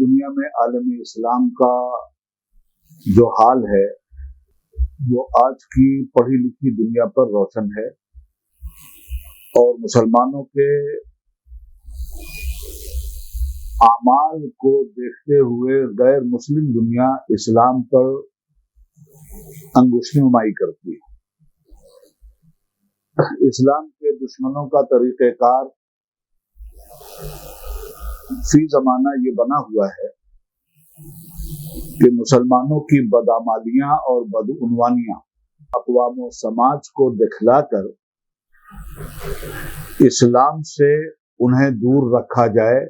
دنیا میں عالمی اسلام کا جو حال ہے وہ آج کی پڑھی لکھی دنیا پر روشن ہے، اور مسلمانوں کے اعمال کو دیکھتے ہوئے غیر مسلم دنیا اسلام پر انگشت نمائی کرتی ہے۔ اسلام کے دشمنوں کا طریقہ کار فی زمانہ یہ بنا ہوا ہے کہ مسلمانوں کی بدعمالیاں اور بدعنوانیاں اقوام و سماج کو دکھلا کر اسلام سے انہیں دور رکھا جائے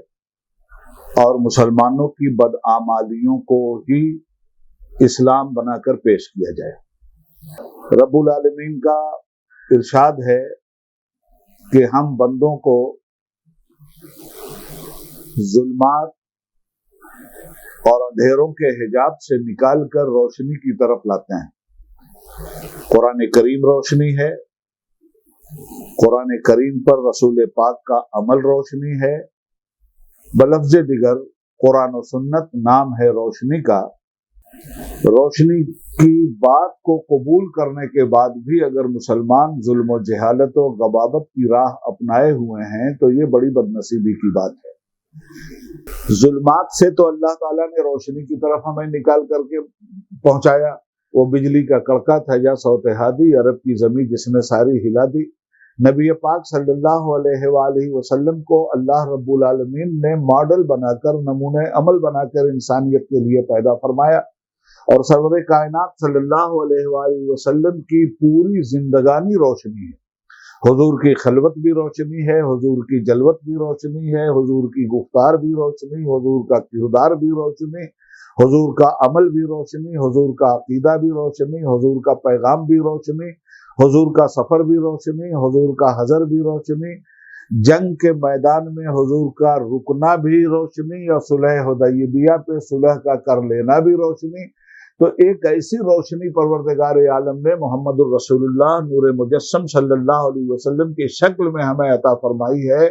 اور مسلمانوں کی بدعمالیوں کو ہی اسلام بنا کر پیش کیا جائے۔ رب العالمین کا ارشاد ہے کہ ہم بندوں کو ظلمات اور اندھیروں کے حجاب سے نکال کر روشنی کی طرف لاتے ہیں۔ قرآن کریم روشنی ہے، قرآن کریم پر رسول پاک کا عمل روشنی ہے، بلفظ دیگر قرآن و سنت نام ہے روشنی کا۔ روشنی کی بات کو قبول کرنے کے بعد بھی اگر مسلمان ظلم و جہالت و غباوت کی راہ اپنائے ہوئے ہیں تو یہ بڑی بدنصیبی کی بات ہے۔ ظلمات سے تو اللہ تعالیٰ نے روشنی کی طرف ہمیں نکال کر کے پہنچایا، وہ بجلی کا کڑکا تھا یا صوت ہادی، عرب کی زمین جس نے ساری ہلا دی۔ نبی پاک صلی اللہ علیہ وآلہ وسلم کو اللہ رب العالمین نے ماڈل بنا کر، نمونہ عمل بنا کر انسانیت کے لیے پیدا فرمایا، اور سرور کائنات صلی اللہ علیہ وآلہ وسلم کی پوری زندگانی روشنی ہے۔ حضور کی خلوت بھی روشنی ہے، حضور کی جلوت بھی روشنی ہے، حضور کی گفتار بھی روشنی، حضور کا کردار بھی روشنی، حضور کا عمل بھی روشنی، حضور کا عقیدہ بھی روشنی، حضور کا پیغام بھی روشنی، حضور کا سفر بھی روشنی، حضور کا حضر بھی روشنی، جنگ کے میدان میں حضور کا رکنا بھی روشنی، اور صلح حدیبیہ پہ صلح کا کر لینا بھی روشنی۔ تو ایک ایسی روشنی پروردگار عالم نے محمد الرسول اللہ نور مجسم صلی اللہ علیہ وسلم کی شکل میں ہمیں عطا فرمائی ہے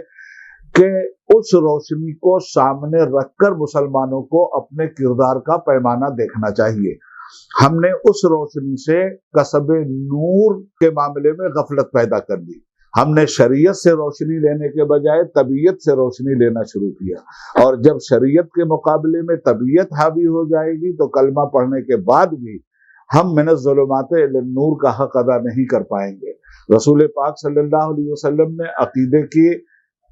کہ اس روشنی کو سامنے رکھ کر مسلمانوں کو اپنے کردار کا پیمانہ دیکھنا چاہیے۔ ہم نے اس روشنی سے کسب نور کے معاملے میں غفلت پیدا کر دی۔ ہم نے شریعت سے روشنی لینے کے بجائے طبیعت سے روشنی لینا شروع کیا، اور جب شریعت کے مقابلے میں طبیعت حاوی ہو جائے گی تو کلمہ پڑھنے کے بعد بھی ہم من الظلمات الی النور کا حق ادا نہیں کر پائیں گے۔ رسول پاک صلی اللہ علیہ وسلم نے عقیدے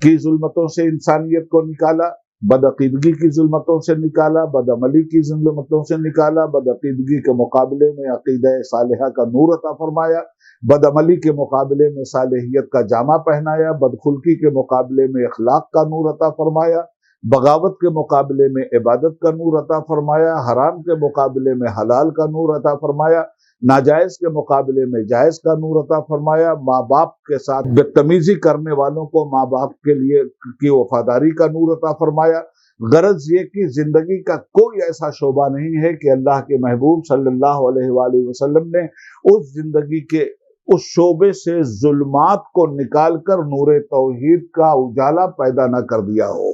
کی ظلمتوں سے انسانیت کو نکالا، بدعقیدگی کی ظلمتوں سے نکالا، بدعملی کی ظلمتوں سے نکالا، بدعقیدگی کے مقابلے میں عقیدہ صالحہ کا نور عطا فرمایا، بدعملی کے مقابلے میں صالحیت کا جامہ پہنایا، بدخلقی کے مقابلے میں اخلاق کا نور عطا فرمایا، بغاوت کے مقابلے میں عبادت کا نور عطا فرمایا، حرام کے مقابلے میں حلال کا نور عطا فرمایا، ناجائز کے مقابلے میں جائز کا نور عطا فرمایا، ماں باپ کے ساتھ بدتمیزی کرنے والوں کو ماں باپ کے لیے کی وفاداری کا نور عطا فرمایا۔ غرض یہ کہ زندگی کا کوئی ایسا شعبہ نہیں ہے کہ اللہ کے محبوب صلی اللہ علیہ وآلہ وسلم نے اس زندگی کے اس شعبے سے ظلمات کو نکال کر نور توحید کا اجالا پیدا نہ کر دیا ہو۔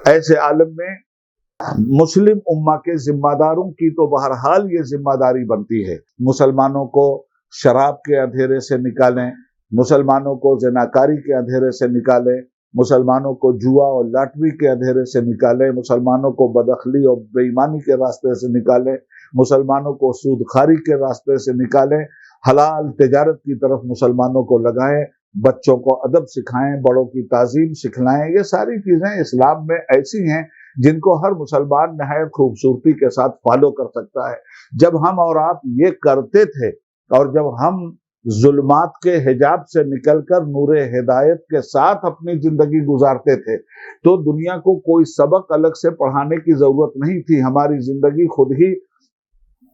ایسے عالم میں مسلم امہ کے ذمہ داروں کی تو بہرحال یہ ذمہ داری بنتی ہے، مسلمانوں کو شراب کے اندھیرے سے نکالیں، مسلمانوں کو زناکاری کے اندھیرے سے نکالیں، مسلمانوں کو جوا اور لاٹری کے اندھیرے سے نکالیں، مسلمانوں کو بداخلی اور بے ایمانی کے راستے سے نکالیں، مسلمانوں کو سود خواری کے راستے سے نکالیں، حلال تجارت کی طرف مسلمانوں کو لگائیں، بچوں کو ادب سکھائیں، بڑوں کی تعظیم سکھلائیں۔ یہ ساری چیزیں اسلام میں ایسی ہیں جن کو ہر مسلمان نہایت خوبصورتی کے ساتھ فالو کر سکتا ہے۔ جب ہم اور آپ یہ کرتے تھے اور جب ہم ظلمات کے حجاب سے نکل کر نور ہدایت کے ساتھ اپنی زندگی گزارتے تھے تو دنیا کو کوئی سبق الگ سے پڑھانے کی ضرورت نہیں تھی، ہماری زندگی خود ہی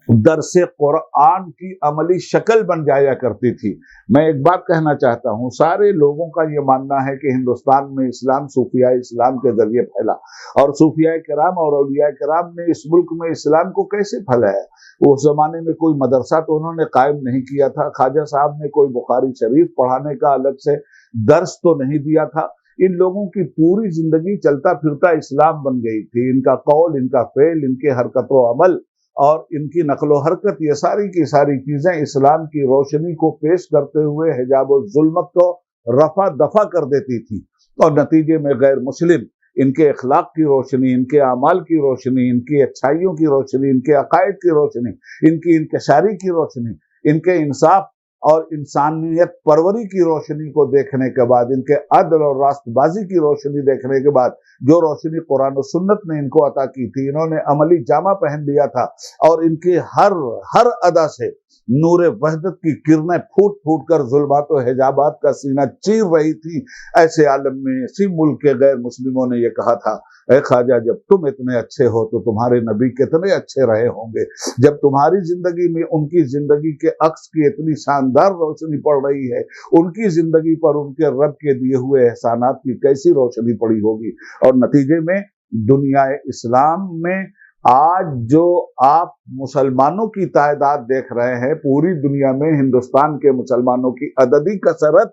درس قرآن کی عملی شکل بن جایا کرتی تھی۔ میں ایک بات کہنا چاہتا ہوں، سارے لوگوں کا یہ ماننا ہے کہ ہندوستان میں اسلام صوفیاء اسلام کے ذریعے پھیلا، اور صوفیاء کرام اور اولیاء کرام نے اس ملک میں اسلام کو کیسے پھیلایا؟ اس زمانے میں کوئی مدرسہ تو انہوں نے قائم نہیں کیا تھا، خواجہ صاحب نے کوئی بخاری شریف پڑھانے کا الگ سے درس تو نہیں دیا تھا، ان لوگوں کی پوری زندگی چلتا پھرتا اسلام بن گئی تھی. ان کا قول، ان کا فعل، ان کے حرکت و عمل اور ان کی نقل و حرکت، یہ ساری کی ساری چیزیں اسلام کی روشنی کو پیش کرتے ہوئے حجاب و ظلمت کو رفع دفع کر دیتی تھی. اور نتیجے میں غیر مسلم ان کے اخلاق کی روشنی، ان کے اعمال کی روشنی، ان کی اچھائیوں کی روشنی، ان کے عقائد کی روشنی، ان کی انکشاری کی روشنی، ان کے انصاف اور انسانیت پروری کی روشنی کو دیکھنے کے بعد، ان کے عدل اور راست بازی کی روشنی دیکھنے کے بعد، جو روشنی قرآن و سنت نے ان کو عطا کی تھی، انہوں نے عملی جامہ پہن لیا تھا اور ان کے ہر ادا سے نور وحدت کی کرنیں پھوٹ پھوٹ کر ظلمات و حجابات کا سینہ چیر رہی تھی. ایسے عالم میں اسی ملک کے غیر مسلموں نے یہ کہا تھا، اے خواجہ جب تم اتنے اچھے ہو تو تمہارے نبی کتنے اچھے رہے ہوں گے. جب تمہاری زندگی میں ان کی زندگی کے عکس کی اتنی شاندار روشنی پڑ رہی ہے، ان کی زندگی پر ان کے رب کے دیے ہوئے احسانات کی کیسی روشنی پڑی ہوگی. اور نتیجے میں دنیا اسلام میں آج جو آپ مسلمانوں کی تعداد دیکھ رہے ہیں، پوری دنیا میں ہندوستان کے مسلمانوں کی عددی کثرت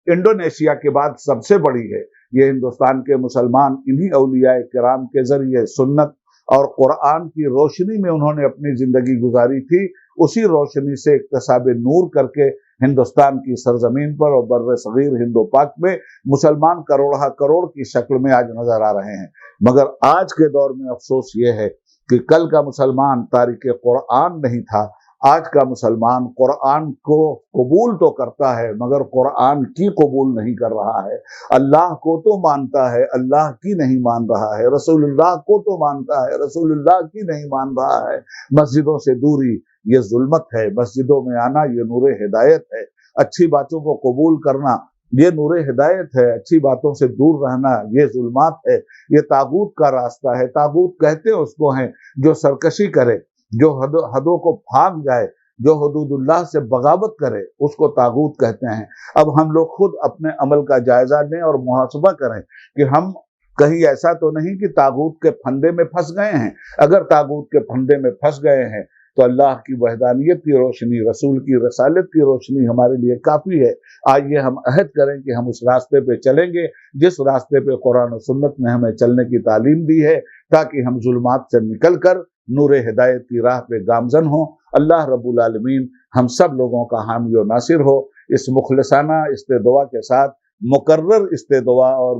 انڈونیشیا کے بعد سب سے بڑی ہے. یہ ہندوستان کے مسلمان انہی اولیاء کرام کے ذریعے سنت اور قرآن کی روشنی میں انہوں نے اپنی زندگی گزاری تھی. اسی روشنی سے اکتساب نور کر کے ہندوستان کی سرزمین پر اور بر صغیر ہند و پاک میں مسلمان کروڑہ کروڑ کی شکل میں آج نظر آ رہے ہیں. مگر آج کے دور میں افسوس یہ ہے کہ کل کا مسلمان تارک قرآن نہیں تھا. آج کا مسلمان قرآن کو قبول تو کرتا ہے مگر قرآن کی قبول نہیں کر رہا ہے. اللہ کو تو مانتا ہے، اللہ کی نہیں مان رہا ہے. رسول اللہ کو تو مانتا ہے، رسول اللہ کی نہیں مان رہا ہے. مسجدوں سے دوری یہ ظلمت ہے، مسجدوں میں آنا یہ نور ہدایت ہے. اچھی باتوں کو قبول کرنا یہ نور ہدایت ہے، اچھی باتوں سے دور رہنا یہ ظلمات ہے. یہ طاغوت کا راستہ ہے. طاغوت کہتے اس کو ہیں جو سرکشی کرے، جو حدوں کو بھاگ جائے، جو حدود اللہ سے بغاوت کرے، اس کو طاغوت کہتے ہیں. اب ہم لوگ خود اپنے عمل کا جائزہ لیں اور محاسبہ کریں کہ ہم کہیں ایسا تو نہیں کہ طاغوت کے پھندے میں پھنس گئے ہیں. اگر طاغوت کے پھندے میں پھنس گئے ہیں تو اللہ کی وحدانیت کی روشنی، رسول کی رسالت کی روشنی ہمارے لیے کافی ہے. آئیے ہم عہد کریں کہ ہم اس راستے پہ چلیں گے جس راستے پہ قرآن و سنت نے ہمیں چلنے کی تعلیم دی ہے، تاکہ ہم ظلمات سے نکل کر نور ہدایت کی راہ پہ گامزن ہوں. اللہ رب العالمین ہم سب لوگوں کا حامی و ناصر ہو. اس مخلصانہ استدعا کے ساتھ مکرر استدعا اور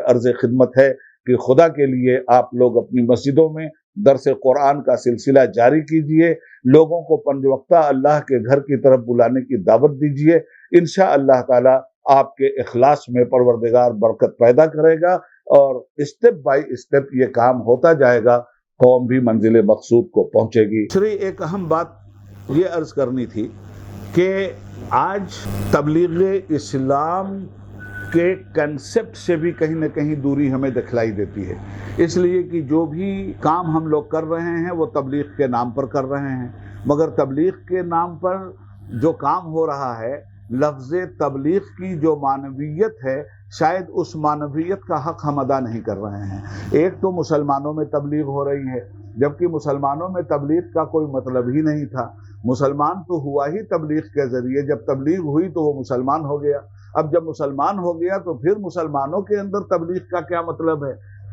عرض خدمت ہے کہ خدا کے لیے آپ لوگ اپنی مسجدوں میں درس قرآن کا سلسلہ جاری کیجئے. لوگوں کو پنج وقتہ اللہ کے گھر کی طرف بلانے کی دعوت دیجئے. انشاءاللہ تعالی آپ کے اخلاص میں پروردگار برکت پیدا کرے گا اور اسٹیپ بائی اسٹیپ یہ کام ہوتا جائے گا، قوم بھی منزل مقصود کو پہنچے گی. دوسری ایک اہم بات یہ عرض کرنی تھی کہ آج تبلیغ اسلام کے کنسپٹ سے بھی کہیں نہ کہیں دوری ہمیں دکھلائی دیتی ہے. اس لیے کہ جو بھی کام ہم لوگ کر رہے ہیں وہ تبلیغ کے نام پر کر رہے ہیں، مگر تبلیغ کے نام پر جو کام ہو رہا ہے، لفظ تبلیغ کی جو معنویت ہے، شاید اس معنویت کا حق ہم ادا نہیں کر رہے ہیں. ایک تو مسلمانوں میں تبلیغ ہو رہی ہے، جبکہ مسلمانوں میں تبلیغ کا کوئی مطلب ہی نہیں تھا. مسلمان تو ہوا ہی تبلیغ کے ذریعے، جب تبلیغ ہوئی تو وہ مسلمان ہو گیا. اب جب مسلمان ہو گیا تو پھر مسلمانوں کے اندر تبلیغ کا کیا مطلب ہے؟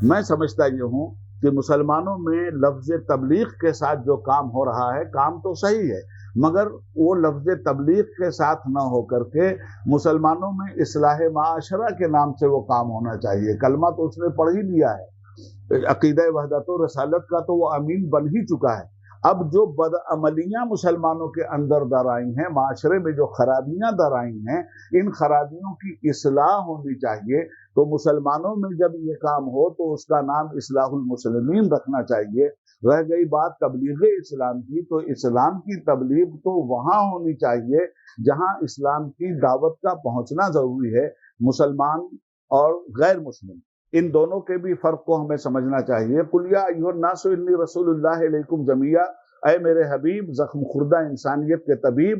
میں سمجھتا یہ ہوں کہ مسلمانوں میں لفظ تبلیغ کے ساتھ جو کام ہو رہا ہے، کام تو صحیح ہے، مگر وہ لفظ تبلیغ کے ساتھ نہ ہو کر کے مسلمانوں میں اصلاح معاشرہ کے نام سے وہ کام ہونا چاہیے. کلمہ تو اس نے پڑھ ہی لیا ہے، عقیدہ وحدت و رسالت کا تو وہ امین بن ہی چکا ہے. اب جو بدعملیاں مسلمانوں کے اندر در آئی ہیں، معاشرے میں جو خرابیاں در آئی ہیں، ان خرابیوں کی اصلاح ہونی چاہیے. تو مسلمانوں میں جب یہ کام ہو تو اس کا نام اصلاح المسلمین رکھنا چاہیے. رہ گئی بات تبلیغ اسلام کی، تو اسلام کی تبلیغ تو وہاں ہونی چاہیے جہاں اسلام کی دعوت کا پہنچنا ضروری ہے. مسلمان اور غیر مسلم ان دونوں کے بھی فرق کو ہمیں سمجھنا چاہیے. قل یا ایھا الناس انی رسول اللہ الیکم جمیعا، اے میرے حبیب زخم خوردہ انسانیت کے طبیب،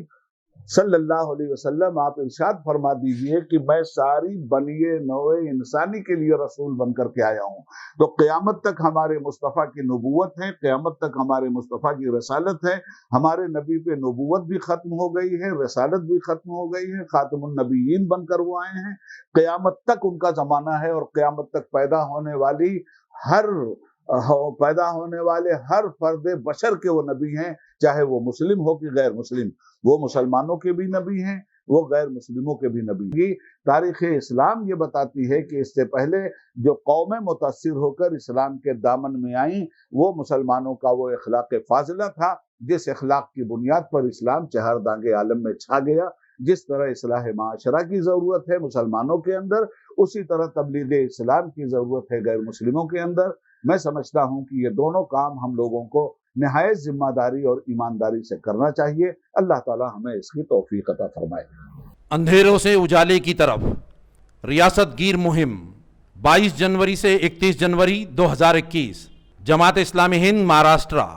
صلی اللہ علیہ وسلم آپ ارشاد فرما دیجئے کہ میں ساری بنی نوع انسانی کے لیے رسول بن کر کے آیا ہوں. تو قیامت تک ہمارے مصطفیٰ کی نبوت ہے، قیامت تک ہمارے مصطفیٰ کی رسالت ہے. ہمارے نبی پہ نبوت بھی ختم ہو گئی ہے، رسالت بھی ختم ہو گئی ہے، خاتم النبیین بن کر وہ آئے ہیں. قیامت تک ان کا زمانہ ہے، اور قیامت تک پیدا ہونے والے ہر فرد بشر کے وہ نبی ہیں، چاہے وہ مسلم ہو کہ غیر مسلم. وہ مسلمانوں کے بھی نبی ہیں، وہ غیر مسلموں کے بھی نبی ہیں. تاریخ اسلام یہ بتاتی ہے کہ اس سے پہلے جو قومیں متاثر ہو کر اسلام کے دامن میں آئیں، وہ مسلمانوں کا وہ اخلاق فاضلہ تھا جس اخلاق کی بنیاد پر اسلام چہار دانگ عالم میں چھا گیا. جس طرح اصلاح معاشرہ کی ضرورت ہے مسلمانوں کے اندر، اسی طرح تبلیغ اسلام کی ضرورت ہے غیر مسلموں کے اندر. میں سمجھتا ہوں کہ یہ دونوں کام ہم لوگوں کو نہایت ذمہ داری اور ایمانداری سے کرنا چاہیے. اللہ تعالی ہمیں اس کی توفیق عطا فرمائے. اندھیروں سے اجالے کی طرف ریاست گیر مہم 22 جنوری سے 31 جنوری 2021 جماعت اسلامی ہند مہاراشٹرا.